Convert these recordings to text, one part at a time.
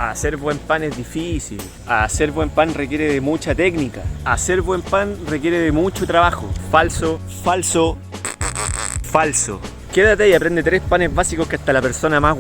Hacer buen pan es difícil. Hacer buen pan requiere de mucha técnica. Hacer buen pan requiere de mucho trabajo. Falso, falso, falso. Quédate y aprende 3 panes básicos que hasta la persona más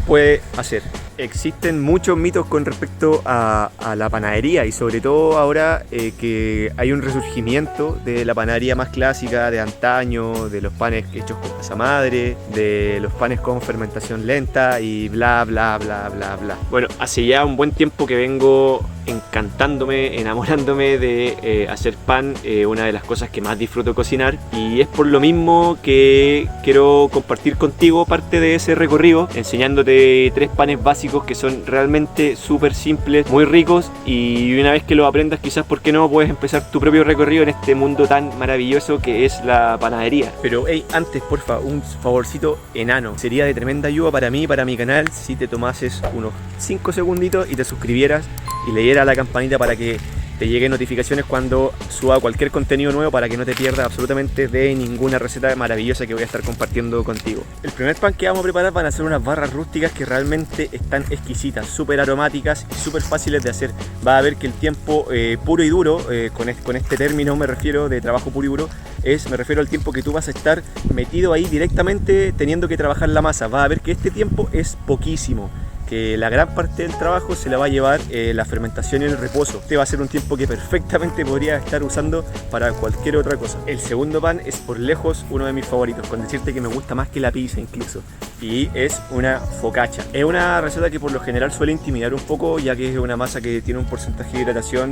puede hacer. Existen muchos mitos con respecto a la panadería y sobre todo ahora que hay un resurgimiento de la panadería más clásica de antaño, de los panes hechos con masa madre, de los panes con fermentación lenta y bla bla bla bla bla. Bueno, hace ya un buen tiempo que vengo encantándome, enamorándome de hacer pan, una de las cosas que más disfruto cocinar, y es por lo mismo que quiero compartir contigo parte de ese recorrido enseñándote 3 panes básicos que son realmente súper simples, muy ricos, y una vez que los aprendas quizás, ¿por qué no?, puedes empezar tu propio recorrido en este mundo tan maravilloso que es la panadería. Pero hey, antes porfa, un favorcito enano, sería de tremenda ayuda para mí y para mi canal si te tomases unos 5 segunditos y te suscribieras y le dieras a la campanita para que te lleguen notificaciones cuando suba cualquier contenido nuevo, para que no te pierdas absolutamente de ninguna receta maravillosa que voy a estar compartiendo contigo. El primer pan que vamos a preparar van a ser unas barras rústicas que realmente están exquisitas, súper aromáticas y súper fáciles de hacer. Va a ver que el tiempo puro y duro, con este término me refiero de trabajo puro y duro, me refiero al tiempo que tú vas a estar metido ahí directamente teniendo que trabajar la masa. Va a ver que este tiempo es poquísimo, que la gran parte del trabajo se la va a llevar la fermentación y el reposo. Este va a ser un tiempo que perfectamente podría estar usando para cualquier otra cosa. El segundo pan es por lejos uno de mis favoritos, con decirte que me gusta más que la pizza incluso, y es una focaccia. Es una receta que por lo general suele intimidar un poco, ya que es una masa que tiene un porcentaje de hidratación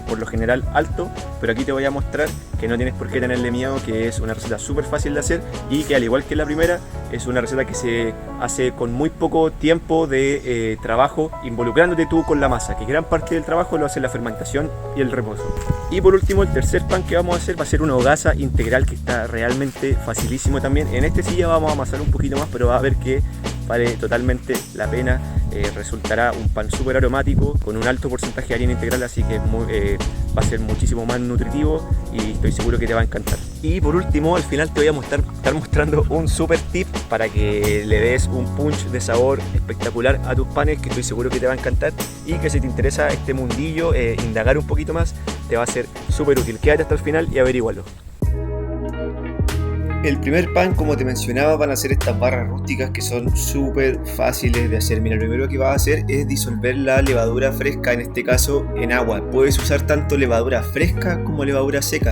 por lo general alto, pero aquí te voy a mostrar que no tienes por qué tenerle miedo, que es una receta súper fácil de hacer y que, al igual que la primera, es una receta que se hace con muy poco tiempo de trabajo, involucrándote tú con la masa, que gran parte del trabajo lo hace la fermentación y el reposo. Y por último, el tercer pan que vamos a hacer va a ser una hogaza integral, que está realmente facilísimo también. En este sí ya vamos a amasar un poquito más, pero va a ver que vale totalmente la pena. Resultará un pan súper aromático con un alto porcentaje de harina integral, así que va a ser muchísimo más nutritivo y estoy seguro que te va a encantar. Y por último, al final te voy a estar mostrando un super tip para que le des un punch de sabor espectacular a tus panes, que estoy seguro que te va a encantar, y que si te interesa este mundillo, indagar un poquito más, te va a ser súper útil. Quédate hasta el final y averígualo. El primer pan, como te mencionaba, van a ser estas barras rústicas que son súper fáciles de hacer. Mira, lo primero que vas a hacer es disolver la levadura fresca, en este caso en agua. Puedes usar tanto levadura fresca como levadura seca.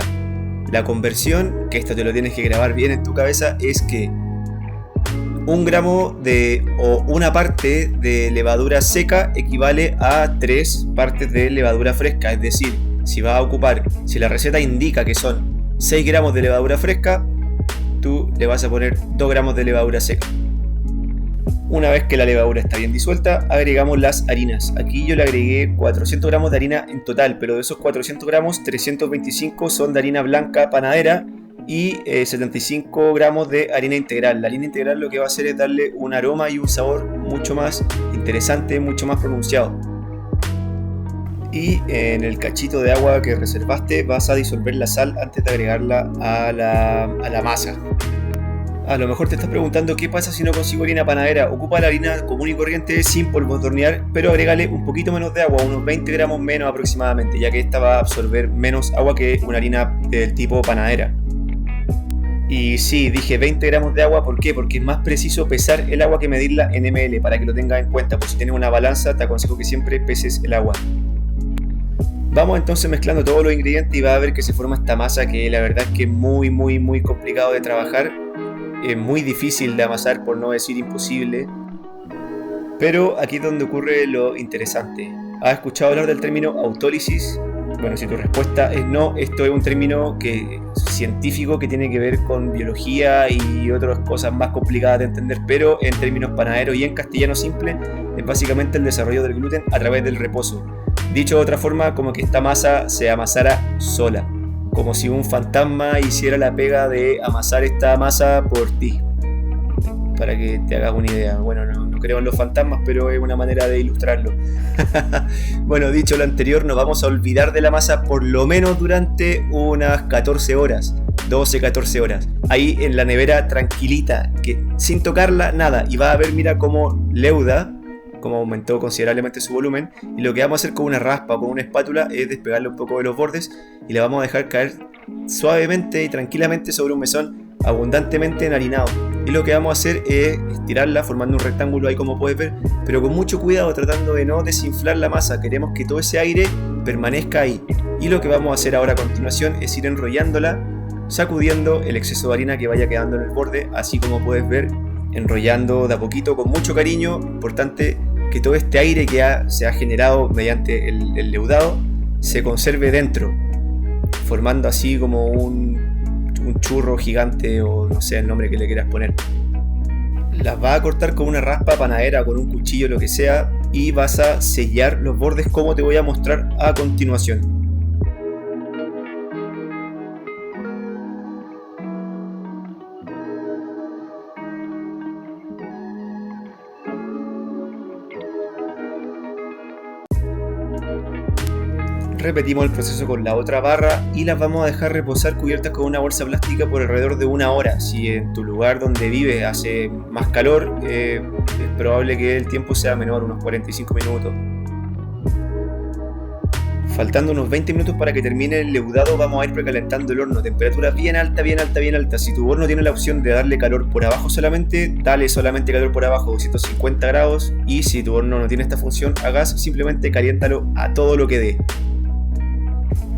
La conversión, que esto te lo tienes que grabar bien en tu cabeza, es que 1 gramo o una parte de levadura seca equivale a 3 partes de levadura fresca. Es decir, si la receta indica que son 6 gramos de levadura fresca, tú le vas a poner 2 gramos de levadura seca. Una vez que la levadura está bien disuelta, agregamos las harinas. Aquí yo le agregué 400 gramos de harina en total, pero de esos 400 gramos, 325 son de harina blanca panadera y 75 gramos de harina integral. La harina integral lo que va a hacer es darle un aroma y un sabor mucho más interesante, mucho más pronunciado. Y en el cachito de agua que reservaste vas a disolver la sal antes de agregarla a la masa. A lo mejor te estás preguntando qué pasa si no consigo harina panadera. Ocupa la harina común y corriente sin polvornear, pero agrégale un poquito menos de agua, unos 20 gramos menos aproximadamente, ya que esta va a absorber menos agua que una harina del tipo panadera. Y sí, dije 20 gramos de agua, ¿por qué? Porque es más preciso pesar el agua que medirla en ml, para que lo tengas en cuenta. Por si tienes una balanza, te aconsejo que siempre peses el agua. Vamos entonces mezclando todos los ingredientes y va a ver que se forma esta masa que la verdad es que es muy complicado de trabajar, es muy difícil de amasar, por no decir imposible, pero aquí es donde ocurre lo interesante. ¿Has escuchado hablar del término autólisis? Bueno, si tu respuesta es no, esto es un término científico que tiene que ver con biología y otras cosas más complicadas de entender, pero en términos panaderos y en castellano simple es básicamente el desarrollo del gluten a través del reposo. Dicho de otra forma, como que esta masa se amasara sola, como si un fantasma hiciera la pega de amasar esta masa por ti, para que te hagas una idea. Bueno, no creo en los fantasmas, pero es una manera de ilustrarlo. Bueno, dicho lo anterior, nos vamos a olvidar de la masa por lo menos durante unas 14 horas, 12-14 horas, ahí en la nevera tranquilita, que sin tocarla nada, y vas a ver, mira cómo leuda como aumentó considerablemente su volumen, y lo que vamos a hacer con una raspa o con una espátula es despegarle un poco de los bordes y la vamos a dejar caer suavemente y tranquilamente sobre un mesón abundantemente enharinado. Y lo que vamos a hacer es estirarla formando un rectángulo ahí como puedes ver, pero con mucho cuidado, tratando de no desinflar la masa. Queremos que todo ese aire permanezca ahí. Y lo que vamos a hacer ahora a continuación es ir enrollándola, sacudiendo el exceso de harina que vaya quedando en el borde, así como puedes ver, enrollando de a poquito con mucho cariño. Importante que todo este aire que se ha generado mediante el leudado se conserve dentro, formando así como un churro gigante, o no sé el nombre que le quieras poner. Las vas a cortar con una raspa panadera, con un cuchillo, lo que sea, y vas a sellar los bordes como te voy a mostrar a continuación. Repetimos el proceso con la otra barra y las vamos a dejar reposar cubiertas con una bolsa plástica por alrededor de 1 hora. Si en tu lugar donde vives hace más calor, es probable que el tiempo sea menor, unos 45 minutos. Faltando unos 20 minutos para que termine el leudado, vamos a ir precalentando el horno. Temperatura bien alta, bien alta, bien alta. Si tu horno tiene la opción de darle calor por abajo solamente, dale solamente calor por abajo, 250 grados. Y si tu horno no tiene esta función a gas, simplemente caliéntalo a todo lo que dé.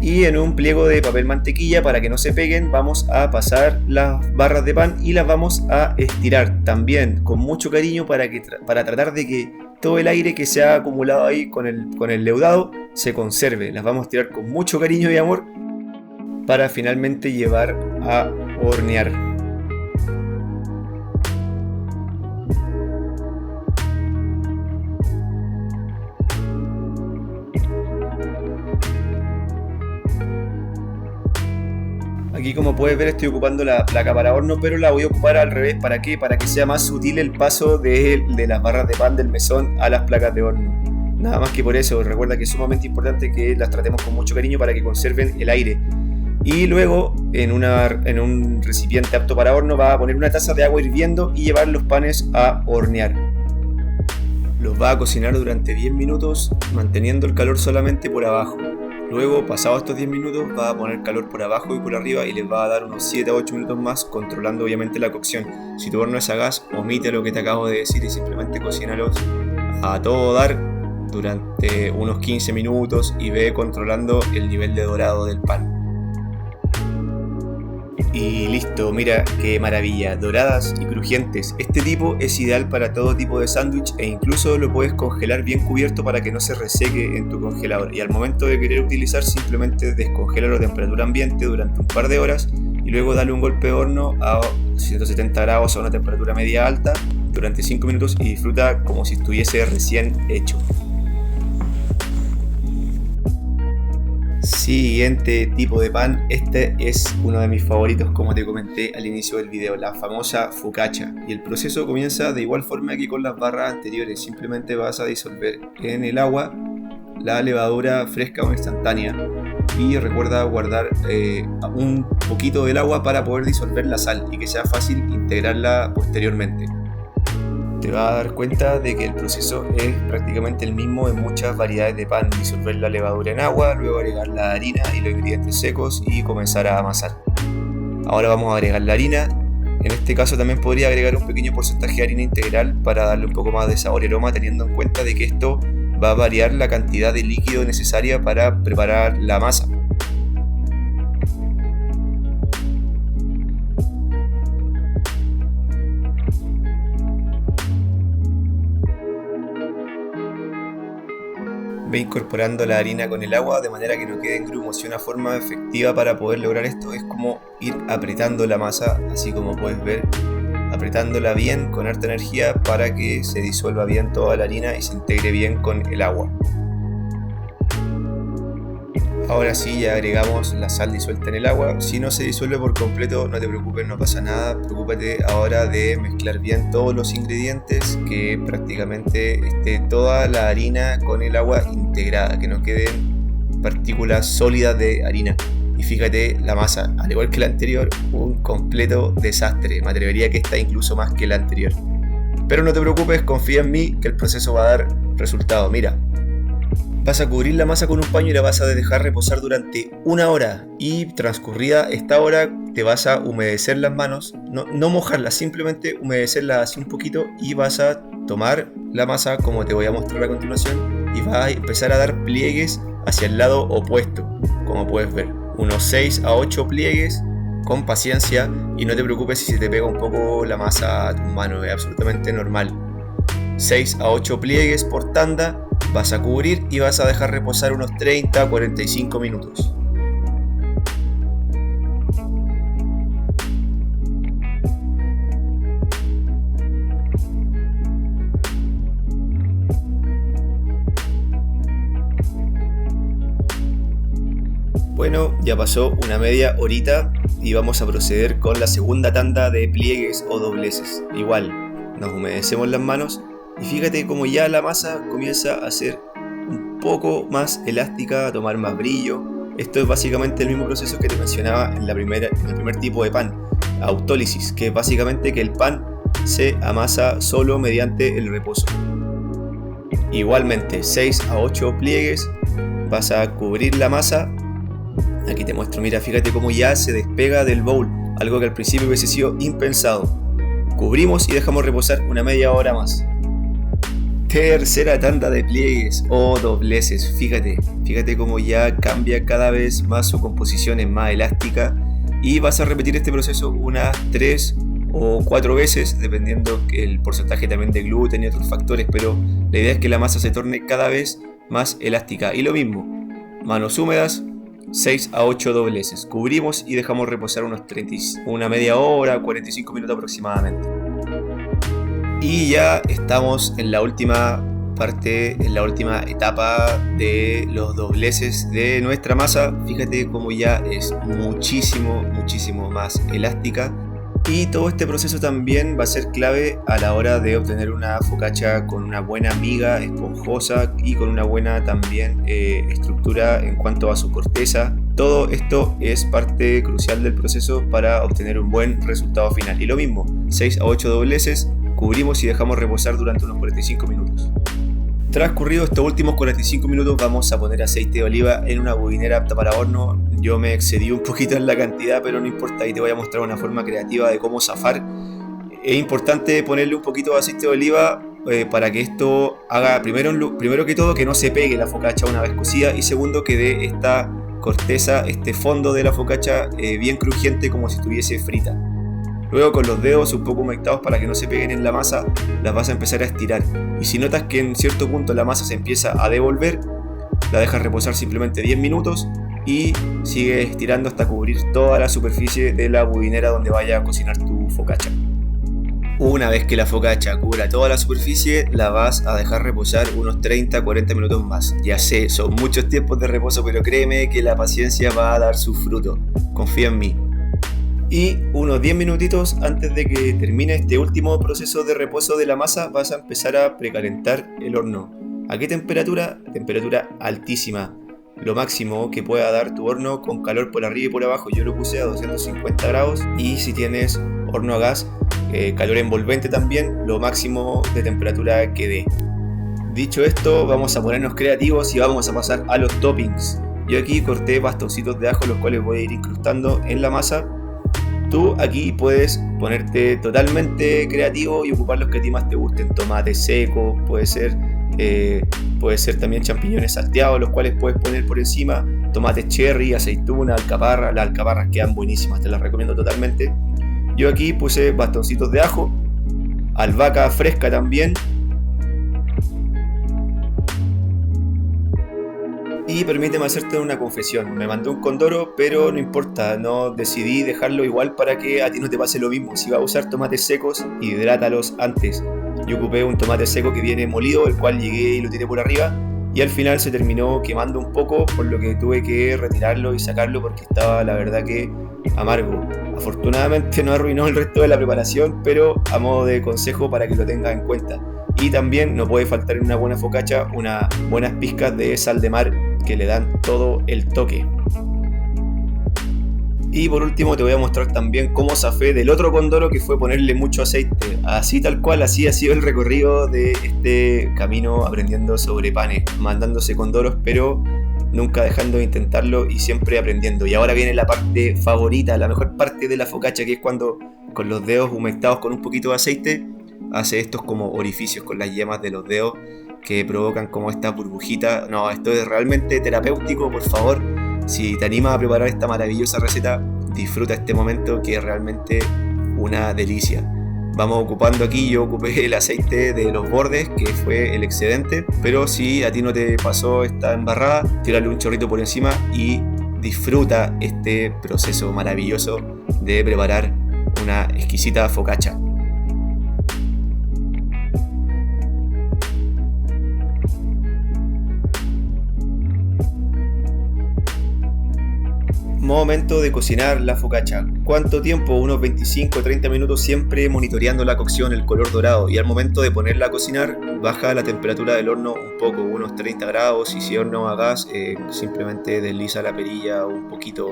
Y en un pliego de papel mantequilla, para que no se peguen, vamos a pasar las barras de pan y las vamos a estirar también con mucho cariño para tratar de que todo el aire que se ha acumulado ahí con el leudado se conserve. Las vamos a estirar con mucho cariño y amor para finalmente llevar a hornear. Aquí, como puedes ver, estoy ocupando la placa para horno, pero la voy a ocupar al revés. ¿Para qué? Para que sea más sutil el paso de las barras de pan del mesón a las placas de horno. Nada más que por eso. Recuerda que es sumamente importante que las tratemos con mucho cariño para que conserven el aire. Y luego, en un recipiente apto para horno, vas a poner una taza de agua hirviendo y llevar los panes a hornear. Los vas a cocinar durante 10 minutos, manteniendo el calor solamente por abajo. Luego, pasados estos 10 minutos, vas a poner calor por abajo y por arriba y les va a dar unos 7 a 8 minutos más, controlando obviamente la cocción. Si tu horno es a gas, omite lo que te acabo de decir y simplemente cocínalos a todo dar durante unos 15 minutos y ve controlando el nivel de dorado del pan. Y listo, mira qué maravilla, doradas y crujientes. Este tipo es ideal para todo tipo de sándwich e incluso lo puedes congelar bien cubierto para que no se reseque en tu congelador. Y al momento de querer utilizar, simplemente descongélalo a temperatura ambiente durante un par de horas y luego dale un golpe de horno a 170 grados a una temperatura media alta durante 5 minutos y disfruta como si estuviese recién hecho. Siguiente tipo de pan, este es uno de mis favoritos, como te comenté al inicio del video, la famosa focaccia. Y el proceso comienza de igual forma que con las barras anteriores, simplemente vas a disolver en el agua la levadura fresca o instantánea y recuerda guardar un poquito del agua para poder disolver la sal y que sea fácil integrarla posteriormente. Te vas a dar cuenta de que el proceso es prácticamente el mismo en muchas variedades de pan: disolver la levadura en agua, luego agregar la harina y los ingredientes secos y comenzar a amasar. Ahora vamos a agregar la harina. En este caso también podría agregar un pequeño porcentaje de harina integral para darle un poco más de sabor y aroma, teniendo en cuenta de que esto va a variar la cantidad de líquido necesaria para preparar la masa. Ve incorporando la harina con el agua de manera que no quede en grumos, y una forma efectiva para poder lograr esto es como ir apretando la masa, así como puedes ver, apretándola bien con harta energía para que se disuelva bien toda la harina y se integre bien con el agua. Ahora sí, ya agregamos la sal disuelta en el agua. Si no se disuelve por completo, no te preocupes, no pasa nada. Preocúpate ahora de mezclar bien todos los ingredientes, que prácticamente esté toda la harina con el agua integrada, que no queden partículas sólidas de harina. Y fíjate, la masa, al igual que la anterior, un completo desastre. Me atrevería que está incluso más que la anterior. Pero no te preocupes, confía en mí que el proceso va a dar resultado. Mira, vas a cubrir la masa con un paño y la vas a dejar reposar durante 1 hora, y transcurrida esta hora te vas a humedecer las manos, no mojarlas, simplemente humedecerlas así un poquito, y vas a tomar la masa como te voy a mostrar a continuación y vas a empezar a dar pliegues hacia el lado opuesto, como puedes ver, unos 6 a 8 pliegues con paciencia, y no te preocupes si se te pega un poco la masa a tus manos, es absolutamente normal. 6 a 8 pliegues por tanda, vas a cubrir y vas a dejar reposar unos 30 a 45 minutos. Bueno, ya pasó una media horita y vamos a proceder con la segunda tanda de pliegues o dobleces. Igual, nos humedecemos las manos y fíjate cómo ya la masa comienza a ser un poco más elástica, a tomar más brillo. Esto es básicamente el mismo proceso que te mencionaba en el primer tipo de pan, autólisis, que es básicamente que el pan se amasa solo mediante el reposo. Igualmente, 6 a 8 pliegues, vas a cubrir la masa. Aquí te muestro, mira, fíjate cómo ya se despega del bowl, algo que al principio hubiese sido impensado. Cubrimos y dejamos reposar una media hora más. Tercera tanda de pliegues o dobleces, fíjate cómo ya cambia cada vez más su composición, es más elástica, y vas a repetir este proceso unas 3 o 4 veces, dependiendo el porcentaje también de gluten y otros factores, pero la idea es que la masa se torne cada vez más elástica. Y lo mismo, manos húmedas, 6 a 8 dobleces, cubrimos y dejamos reposar una media hora, 45 minutos aproximadamente. Y ya estamos en la última parte, en la última etapa de los dobleces de nuestra masa. Fíjate cómo ya es muchísimo más elástica. Y todo este proceso también va a ser clave a la hora de obtener una focaccia con una buena miga esponjosa y con una buena también estructura en cuanto a su corteza. Todo esto es parte crucial del proceso para obtener un buen resultado final. Y lo mismo, 6 a 8 dobleces, cubrimos y dejamos reposar durante unos 45 minutos. Transcurridos estos últimos 45 minutos vamos a poner aceite de oliva en una budinera apta para horno. Yo me excedí un poquito en la cantidad, pero no importa, ahí te voy a mostrar una forma creativa de cómo zafar. Es importante ponerle un poquito de aceite de oliva para que esto haga, primero que todo, que no se pegue la focaccia una vez cocida, y segundo, que dé esta corteza, este fondo de la focaccia bien crujiente, como si estuviese frita. Luego, con los dedos un poco humectados para que no se peguen en la masa, las vas a empezar a estirar. Y si notas que en cierto punto la masa se empieza a devolver, la dejas reposar simplemente 10 minutos y sigues estirando hasta cubrir toda la superficie de la budinera donde vaya a cocinar tu focaccia. Una vez que la focaccia cubra toda la superficie, la vas a dejar reposar unos 30-40 minutos más. Ya sé, son muchos tiempos de reposo, pero créeme que la paciencia va a dar su fruto. Confía en mí. Y unos 10 minutitos antes de que termine este último proceso de reposo de la masa, vas a empezar a precalentar el horno. ¿A qué temperatura? Temperatura altísima. Lo máximo que pueda dar tu horno con calor por arriba y por abajo. Yo lo puse a 250 grados. Y si tienes horno a gas, calor envolvente también, lo máximo de temperatura que dé. Dicho esto, vamos a ponernos creativos y vamos a pasar a los toppings. Yo aquí corté bastoncitos de ajo, los cuales voy a ir incrustando en la masa. Tú aquí puedes ponerte totalmente creativo y ocupar los que a ti más te gusten. Tomate seco, puede ser también champiñones salteados, los cuales puedes poner por encima. Tomate cherry, aceituna, alcaparra. Las alcaparras quedan buenísimas, te las recomiendo totalmente. Yo aquí puse bastoncitos de ajo, albahaca fresca también. Y permíteme hacerte una confesión, me mandé un condoro, pero no importa, no decidí dejarlo igual para que a ti no te pase lo mismo. Si vas a usar tomates secos, hidrátalos antes. Yo ocupé un tomate seco que viene molido, el cual llegué y lo tiré por arriba, y al final se terminó quemando un poco, por lo que tuve que retirarlo y sacarlo porque estaba, la verdad, que amargo. Afortunadamente no arruinó el resto de la preparación, pero a modo de consejo para que lo tengas en cuenta. Y también no puede faltar en una buena focaccia unas buenas pizcas de sal de mar que le dan todo el toque. Y por último te voy a mostrar también cómo zafé del otro condoro, que fue ponerle mucho aceite. Así tal cual, así ha sido el recorrido de este camino aprendiendo sobre panes, mandándose condoros, pero nunca dejando de intentarlo y siempre aprendiendo. Y ahora viene la parte favorita, la mejor parte de la focaccia, que es cuando con los dedos humectados con un poquito de aceite hace estos como orificios con las yemas de los dedos que provocan como estas burbujitas. No, esto es realmente terapéutico. Por favor, si te animas a preparar esta maravillosa receta, disfruta este momento que es realmente una delicia. Vamos ocupando aquí, yo ocupé el aceite de los bordes, que fue el excedente, pero si a ti no te pasó esta embarrada, tírale un chorrito por encima y disfruta este proceso maravilloso de preparar una exquisita focaccia. Momento de cocinar la focaccia. ¿Cuánto tiempo? Unos 25-30 minutos, siempre monitoreando la cocción, el color dorado. Y al momento de ponerla a cocinar, baja la temperatura del horno un poco, unos 30 grados. Y si horno a gas, simplemente desliza la perilla un poquito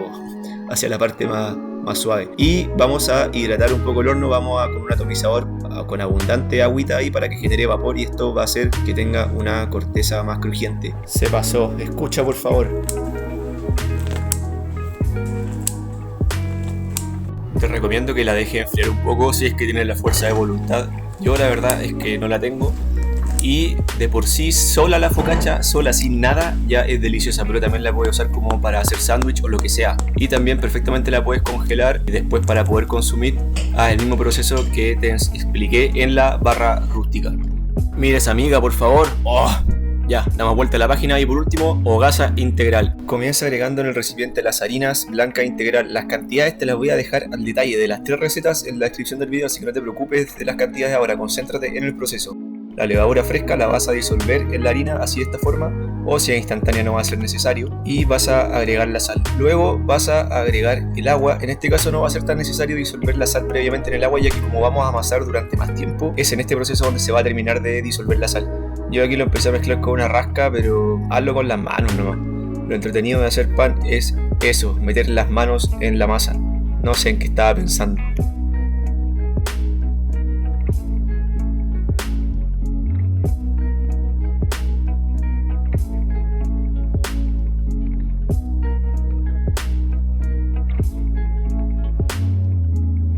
hacia la parte más suave. Y vamos a hidratar un poco el horno. Vamos con un atomizador con abundante agüita ahí para que genere vapor, y esto va a hacer que tenga una corteza más crujiente. Se pasó. Escucha, por favor. Te recomiendo que la dejes enfriar un poco si es que tienes la fuerza de voluntad. Yo la verdad es que no la tengo. Y de por sí sola la focaccia, sola sin nada, ya es deliciosa. Pero también la puedes usar como para hacer sándwich o lo que sea. Y también perfectamente la puedes congelar y después para poder consumir el mismo proceso que te expliqué en la barra rústica. Mira esa amiga, por favor. Ya, damos vuelta a la página y por último, hogaza integral. Comienza agregando en el recipiente las harinas blanca integral. Las cantidades te las voy a dejar al detalle de las 3 recetas en la descripción del video, así que no te preocupes de las cantidades ahora, concéntrate en el proceso. La levadura fresca la vas a disolver en la harina así de esta forma, o si es instantánea no va a ser necesario, y vas a agregar la sal. Luego vas a agregar el agua. En este caso no va a ser tan necesario disolver la sal previamente en el agua, ya que como vamos a amasar durante más tiempo, es en este proceso donde se va a terminar de disolver la sal. Yo aquí lo empecé a mezclar con una rasca, pero hazlo con las manos nomás. Lo entretenido de hacer pan es eso, meter las manos en la masa. No sé en qué estaba pensando.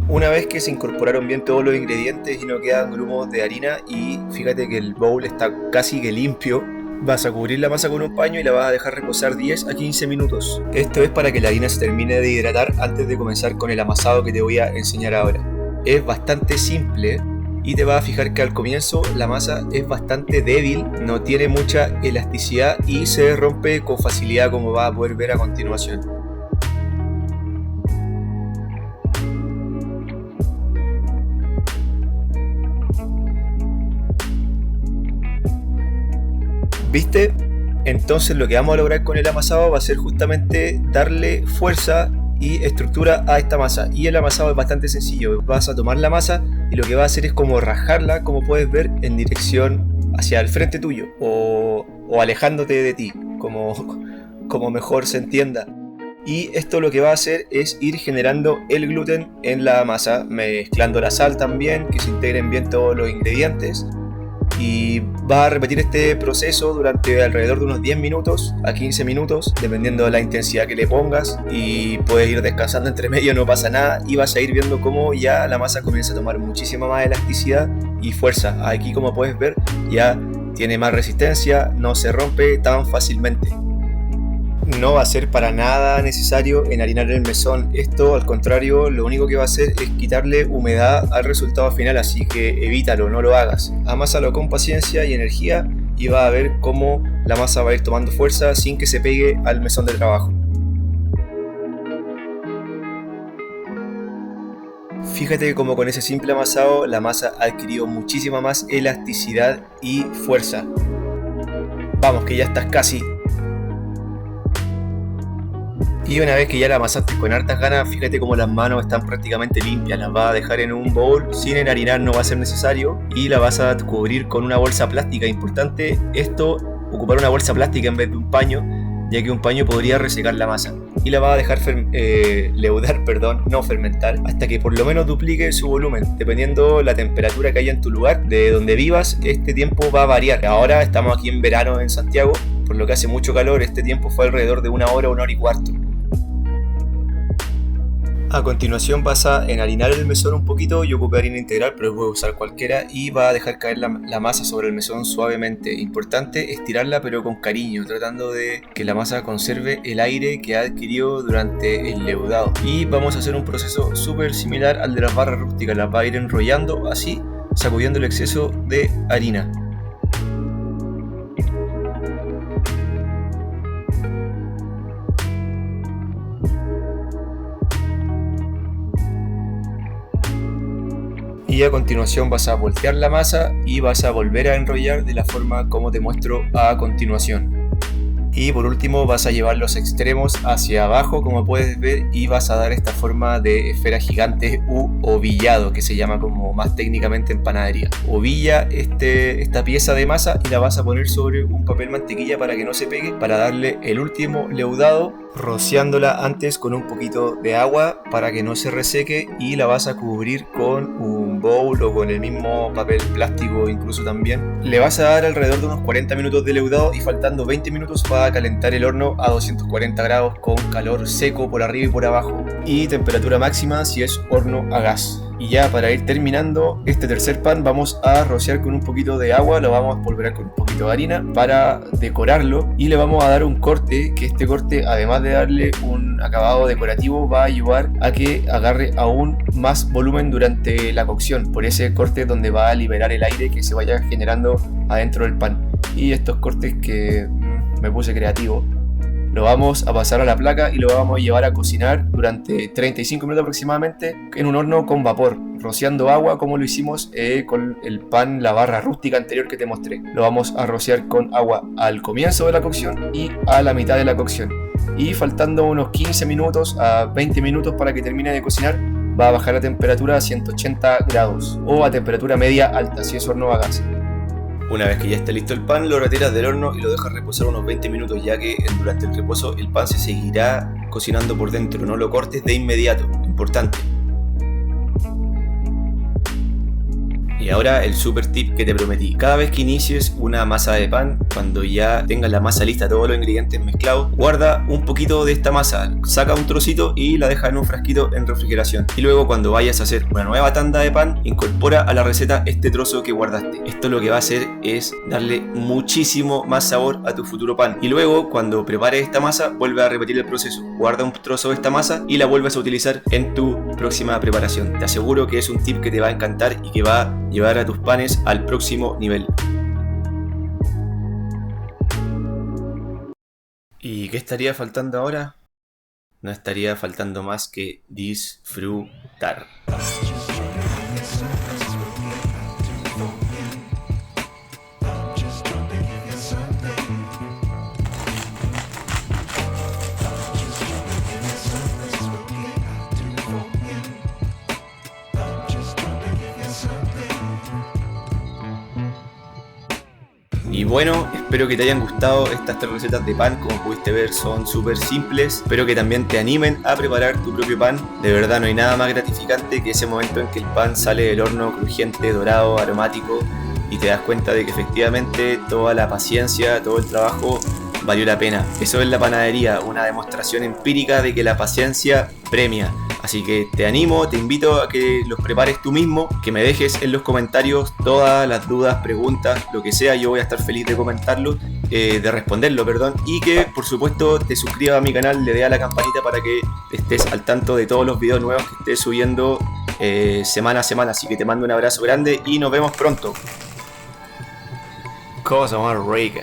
Una vez que se incorporaron bien todos los ingredientes y no quedan grumos de harina, y fíjate que el bowl está casi que limpio, vas a cubrir la masa con un paño y la vas a dejar reposar 10 a 15 minutos. Esto es para que la harina se termine de hidratar antes de comenzar con el amasado que te voy a enseñar ahora. Es bastante simple y te vas a fijar que al comienzo la masa es bastante débil, no tiene mucha elasticidad y se rompe con facilidad, como vas a poder ver a continuación. ¿Viste? Entonces lo que vamos a lograr con el amasado va a ser justamente darle fuerza y estructura a esta masa. Y el amasado es bastante sencillo. Vas a tomar la masa y lo que vas a hacer es como rajarla, como puedes ver, en dirección hacia el frente tuyo o alejándote de ti, como mejor se entienda. Y esto lo que va a hacer es ir generando el gluten en la masa, mezclando la sal también, que se integren bien todos los ingredientes. Y vas a repetir este proceso durante alrededor de unos 10 minutos a 15 minutos, dependiendo de la intensidad que le pongas, y puedes ir descansando entre medio, no pasa nada, y vas a ir viendo cómo ya la masa comienza a tomar muchísima más elasticidad y fuerza. Aquí, como puedes ver, ya tiene más resistencia, no se rompe tan fácilmente. No va a ser para nada necesario enharinar el mesón. Esto, al contrario, lo único que va a hacer es quitarle humedad al resultado final, así que evítalo, no lo hagas. Amásalo con paciencia y energía y vas a ver cómo la masa va a ir tomando fuerza sin que se pegue al mesón de trabajo. Fíjate cómo con ese simple amasado la masa ha adquirido muchísima más elasticidad y fuerza. Vamos, que ya estás casi. Y una vez que ya la amasaste con hartas ganas, fíjate cómo las manos están prácticamente limpias. Las vas a dejar en un bowl, sin enharinar no va a ser necesario, y la vas a cubrir con una bolsa plástica. Importante esto, ocupar una bolsa plástica en vez de un paño, ya que un paño podría resecar la masa y la va a dejar leudar, no fermentar, hasta que por lo menos duplique su volumen. Dependiendo la temperatura que haya en tu lugar, de donde vivas, este tiempo va a variar. Ahora estamos aquí en verano en Santiago, por lo que hace mucho calor. Este tiempo fue alrededor de 1 hora, 1 hora y cuarto. A continuación vas a enharinar el mesón un poquito. Yo ocupé harina integral, pero puedes usar cualquiera, y va a dejar caer la masa sobre el mesón suavemente. Importante estirarla, pero con cariño, tratando de que la masa conserve el aire que ha adquirido durante el leudado. Y vamos a hacer un proceso súper similar al de las barras rústicas. Las va a ir enrollando así, sacudiendo el exceso de harina. Y a continuación vas a voltear la masa y vas a volver a enrollar de la forma como te muestro a continuación. Y por último vas a llevar los extremos hacia abajo, como puedes ver, y vas a dar esta forma de esfera gigante u ovillado, que se llama como más técnicamente en panadería. Ovilla esta pieza de masa y la vas a poner sobre un papel mantequilla para que no se pegue, para darle el último leudado, rociándola antes con un poquito de agua para que no se reseque, y la vas a cubrir con un bowl o con el mismo papel plástico incluso también. Le vas a dar alrededor de unos 40 minutos de leudado y faltando 20 minutos va a calentar el horno a 240 grados con calor seco por arriba y por abajo y temperatura máxima si es horno a gas. Y ya para ir terminando este tercer pan vamos a rociar con un poquito de agua, lo vamos a espolvorear con un poquito de harina para decorarlo y le vamos a dar un corte, que este corte además de darle un acabado decorativo va a ayudar a que agarre aún más volumen durante la cocción, por ese corte donde va a liberar el aire que se vaya generando adentro del pan. Y estos cortes que me puse creativo, lo vamos a pasar a la placa y lo vamos a llevar a cocinar durante 35 minutos aproximadamente en un horno con vapor, rociando agua como lo hicimos con el pan, la barra rústica anterior que te mostré. Lo vamos a rociar con agua al comienzo de la cocción y a la mitad de la cocción. Y faltando unos 15 minutos a 20 minutos para que termine de cocinar, va a bajar la temperatura a 180 grados o a temperatura media alta si es horno a gas. Una vez que ya esté listo el pan, lo retiras del horno y lo dejas reposar unos 20 minutos, ya que durante el reposo el pan se seguirá cocinando por dentro. No lo cortes de inmediato, importante. Y ahora el super tip que te prometí. Cada vez que inicies una masa de pan, cuando ya tengas la masa lista, todos los ingredientes mezclados, guarda un poquito de esta masa, saca un trocito y la deja en un frasquito en refrigeración. Y luego cuando vayas a hacer una nueva tanda de pan, incorpora a la receta este trozo que guardaste. Esto lo que va a hacer es darle muchísimo más sabor a tu futuro pan. Y luego cuando prepares esta masa, vuelve a repetir el proceso. Guarda un trozo de esta masa y la vuelves a utilizar en tu próxima preparación. Te aseguro que es un tip que te va a encantar y que va a llevar a tus panes al próximo nivel. ¿Y qué estaría faltando ahora? No estaría faltando más que disfrutar. Y bueno, espero que te hayan gustado estas 3 recetas de pan. Como pudiste ver, son súper simples. Espero que también te animen a preparar tu propio pan. De verdad no hay nada más gratificante que ese momento en que el pan sale del horno crujiente, dorado, aromático, y te das cuenta de que efectivamente toda la paciencia, todo el trabajo valió la pena. Eso es la panadería, una demostración empírica de que la paciencia premia. Así que te animo, te invito a que los prepares tú mismo, que me dejes en los comentarios todas las dudas, preguntas, lo que sea. Yo voy a estar feliz de comentarlo, de responderlo, perdón. Y que por supuesto te suscribas a mi canal, le dé a la campanita para que estés al tanto de todos los videos nuevos que esté subiendo semana a semana. Así que te mando un abrazo grande y nos vemos pronto. Cosa más rica.